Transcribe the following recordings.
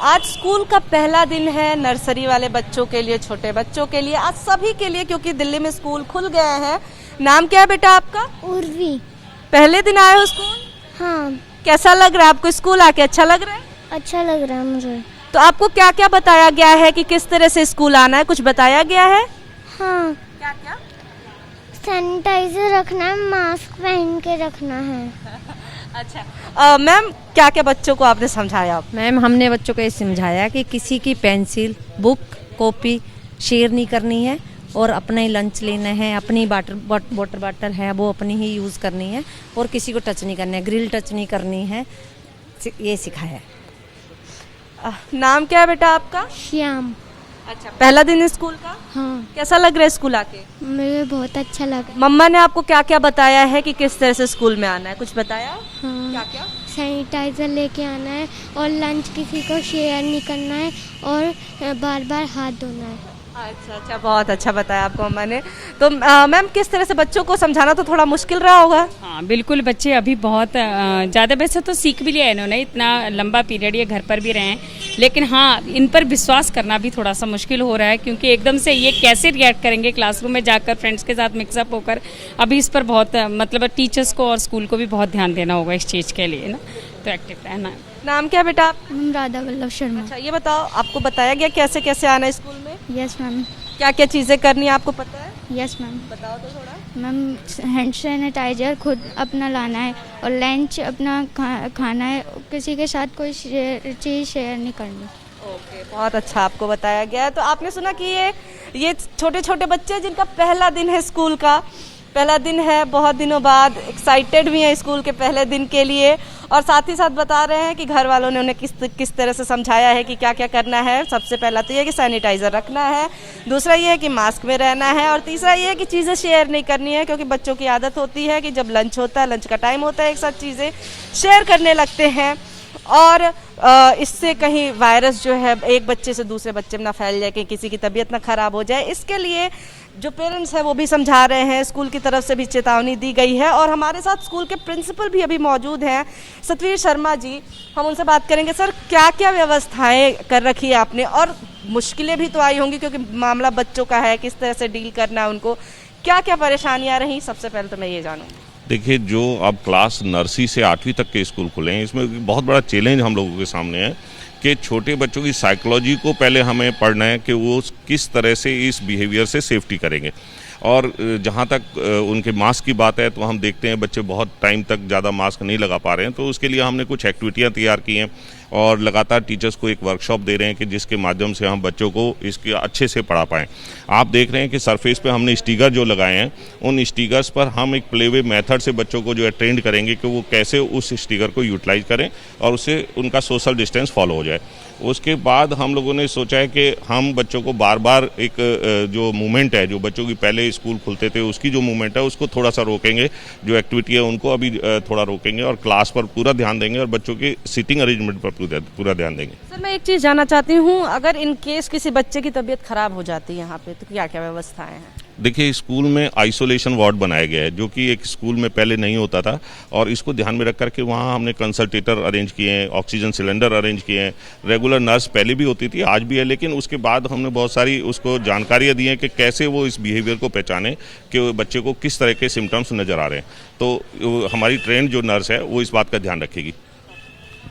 आज स्कूल का पहला दिन है नर्सरी वाले बच्चों के लिए, छोटे बच्चों के लिए, आज सभी के लिए, क्योंकि दिल्ली में स्कूल खुल गए हैं। नाम क्या है बेटा आपका? उर्वी। पहले दिन आए हो स्कूल? हाँ। कैसा लग रहा है आपको? स्कूल आके अच्छा लग रहा है? अच्छा लग रहा है मुझे। तो आपको क्या क्या बताया गया है कि किस तरह से स्कूल आना है? कुछ बताया गया है? हाँ। क्या क्या? सैनिटाइजर रखना है, मास्क पहन के रखना है। अच्छा मैम, क्या क्या बच्चों को आपने समझाया? मैम, हमने बच्चों को ये समझाया कि किसी की पेंसिल, बुक, कॉपी शेयर नहीं करनी है और अपना ही लंच लेना है, अपनी वाटर बॉटल है वो अपनी ही यूज़ करनी है और किसी को टच नहीं करना है, ग्रिल टच नहीं करनी है, ये सिखाया है। नाम क्या है बेटा आपका? श्याम। अच्छा, पहला दिन स्कूल का? हाँ। कैसा लग रहा है स्कूल आके? मुझे बहुत अच्छा लगा। मम्मा ने आपको क्या क्या बताया है कि किस तरह से स्कूल में आना है? कुछ बताया? हाँ। क्या क्या? सैनिटाइजर लेके आना है और लंच किसी को शेयर नहीं करना है और बार बार हाथ धोना है। अच्छा, बहुत अच्छा बताया आपको मम्मा ने। तो मैम, किस तरह से बच्चों को समझाना तो थोड़ा मुश्किल रहा होगा? हाँ बिल्कुल, बच्चे अभी बहुत ज़्यादा वैसे तो सीख भी लिया इन्होंने, इतना लंबा पीरियड ये घर पर भी रहे हैं, लेकिन हाँ इन पर विश्वास करना भी थोड़ा सा मुश्किल हो रहा है क्योंकि एकदम से ये कैसे रिएक्ट करेंगे क्लासरूम में जाकर फ्रेंड्स के साथ मिक्सअप होकर। अभी इस पर बहुत मतलब टीचर्स को और स्कूल को भी बहुत ध्यान देना होगा इस चीज़ के लिए ना, तो एक्टिव रहना। नाम क्या बेटा? राधा वल्लभ शर्मा। अच्छा, ये बताओ, आपको बताया गया कैसे कैसे आना है स्कूल में? Yes ma'am. क्या क्या चीज़ें करनी है आपको पता है? Yes ma'am. बताओ तो थोड़ा। मैम, हैंड सैनिटाइजर खुद अपना लाना है और लंच अपना खाना है, किसी के साथ कोई चीज़ शेयर नहीं करनी। ओके, बहुत अच्छा आपको बताया गया है। तो आपने सुना कि ये छोटे छोटे बच्चे जिनका पहला दिन है स्कूल का, पहला दिन है, बहुत दिनों बाद एक्साइटेड भी हैं स्कूल के पहले दिन के लिए, और साथ ही साथ बता रहे हैं कि घर वालों ने उन्हें किस तरह से समझाया है कि क्या क्या करना है। सबसे पहला तो ये कि सैनिटाइज़र रखना है, दूसरा ये है कि मास्क में रहना है, और तीसरा ये है कि चीज़ें शेयर नहीं करनी है, क्योंकि बच्चों की आदत होती है कि जब लंच होता है, लंच का टाइम होता है, एक साथ चीज़ें शेयर करने लगते हैं और इससे कहीं वायरस जो है एक बच्चे से दूसरे बच्चे में ना फैल जाए, कि किसी की तबीयत ना ख़राब हो जाए। इसके लिए जो पेरेंट्स हैं वो भी समझा रहे हैं, स्कूल की तरफ से भी चेतावनी दी गई है। और हमारे साथ स्कूल के प्रिंसिपल भी अभी मौजूद हैं, सतवीर शर्मा जी, हम उनसे बात करेंगे। सर, क्या क्या व्यवस्थाएं कर रखी है आपने, और मुश्किलें भी तो आई होंगी क्योंकि मामला बच्चों का है, किस तरह से डील करना है उनको, क्या क्या परेशानियाँ रहीं? सबसे पहले तो मैं ये जानूँगी। देखिए, जो अब क्लास नर्सरी से 8वीं तक के स्कूल खुले हैं, इसमें बहुत बड़ा चैलेंज हम लोगों के सामने है कि छोटे बच्चों की साइकोलॉजी को पहले हमें पढ़ना है कि वो किस तरह से इस बिहेवियर से सेफ्टी करेंगे। और जहाँ तक उनके मास्क की बात है तो हम देखते हैं बच्चे बहुत टाइम तक ज़्यादा मास्क नहीं लगा पा रहे हैं, तो उसके लिए हमने कुछ एक्टिविटियाँ तैयार की हैं और लगातार टीचर्स को एक वर्कशॉप दे रहे हैं कि जिसके माध्यम से हम बच्चों को इसके अच्छे से पढ़ा पाएँ। आप देख रहे हैं कि सरफेस पे हमने स्टिकर जो लगाए हैं, उन स्टिकर्स पर हम एक प्लेवे मेथड से बच्चों को जो है ट्रेंड करेंगे कि वो कैसे उस स्टिकर को यूटिलाइज करें और उससे उनका सोशल डिस्टेंस फॉलो हो जाए। उसके बाद हम लोगों ने सोचा है कि हम बच्चों को बार बार एक जो मूवमेंट है, जो बच्चों की पहले स्कूल खुलते थे उसकी जो मूवमेंट है उसको थोड़ा सा रोकेंगे, जो एक्टिविटी है उनको अभी थोड़ा रोकेंगे और क्लास पर पूरा ध्यान देंगे और बच्चों की सीटिंग अरेंजमेंट पर पूरा ध्यान देंगे। सर, मैं एक चीज़ जानना चाहती हूँ, अगर इन केस किसी बच्चे की तबीयत खराब हो जाती है यहाँ पे, तो क्या क्या व्यवस्थाएं हैं? देखिए, स्कूल में आइसोलेशन वार्ड बनाया गया है जो कि एक स्कूल में पहले नहीं होता था, और इसको ध्यान में रख कर के वहाँ हमने कंसल्टेटर अरेंज किए हैं, ऑक्सीजन सिलेंडर अरेंज किए हैं, रेगुलर नर्स पहले भी होती थी, आज भी है, लेकिन उसके बाद हमने बहुत सारी उसको जानकारियाँ दी हैं कि कैसे वो इस बिहेवियर को पहचाने कि बच्चे को किस तरह के सिम्टम्स नज़र आ रहे हैं। तो हमारी ट्रेंड जो नर्स है वो इस बात का ध्यान रखेगी।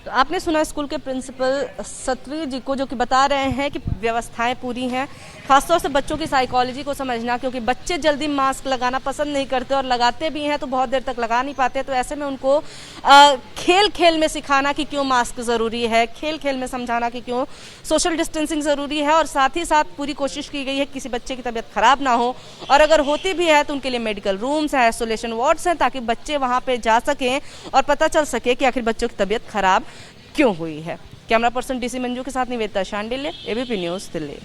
तो आपने सुना स्कूल के प्रिंसिपल सतवीर जी को, जो कि बता रहे हैं कि व्यवस्थाएं पूरी हैं, खासतौर से बच्चों की साइकोलॉजी को समझना, क्योंकि बच्चे जल्दी मास्क लगाना पसंद नहीं करते और लगाते भी हैं तो बहुत देर तक लगा नहीं पाते। तो ऐसे में उनको खेल खेल में सिखाना कि क्यों मास्क ज़रूरी है, खेल खेल में समझाना कि क्यों सोशल डिस्टेंसिंग ज़रूरी है, और साथ ही साथ पूरी कोशिश की गई है किसी बच्चे की तबीयत ख़राब ना हो, और अगर होती भी है तो उनके लिए मेडिकल रूम्स हैं, आइसोलेशन वार्ड्स हैं, ताकि बच्चे वहाँ पर जा सकें और पता चल सके कि आखिर बच्चों की तबीयत खराब क्यों हुई है। कैमरा पर्सन डीसी मंजू के साथ Nivedita Shandilya, ABP news, Delhi.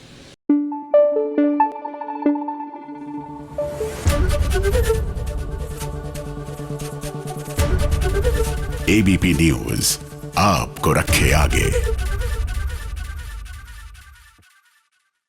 ABP news आपको रखे आगे।